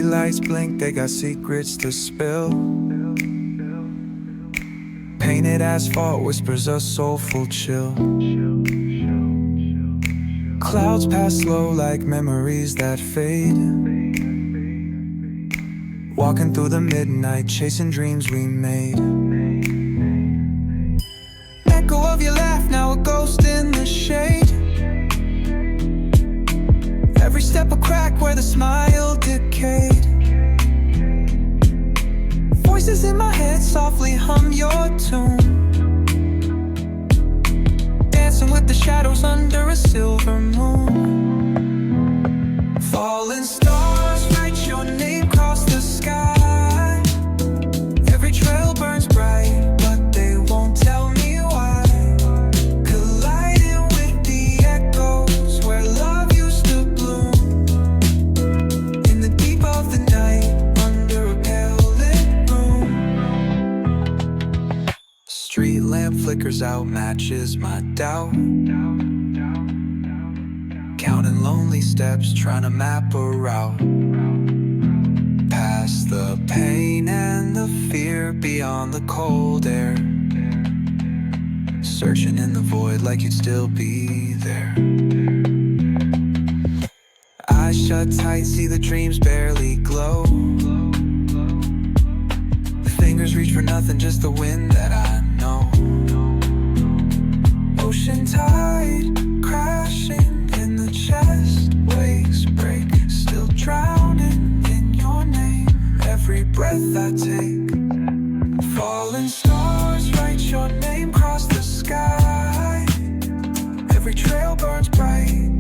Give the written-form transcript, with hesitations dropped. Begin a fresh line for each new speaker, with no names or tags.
lights blink, they got secrets to spill. Painted asphalt whispers a soulful chill. Clouds pass slow like memories that fade. Walking through the midnight, chasing dreams we made. Echo of your laugh, now a ghost in the shade. Every step a crack where the smile decayed. Voices in my head softly hum your tune, dancing with the shadows under a silver moon. Falling stars write your name across the sky. Every trail burns bright, but they won't tell me why. Colliding with the echoes where love used to bloom. In the deep of the night, under a pale lit room. Street lamp flickers out, matches my doubt. Counting lonely steps, trying to map a route. Past the pain and the fear, beyond the cold air. Searching in the void like you'd still be there. Eyes shut tight, see the dreams barely glow. Fingers reach for nothing, just the wind that I know. Ocean tide crashing in the chest, waves break, still drowning in your name. Every breath I take, falling stars write your name across the sky. Every trail burns bright,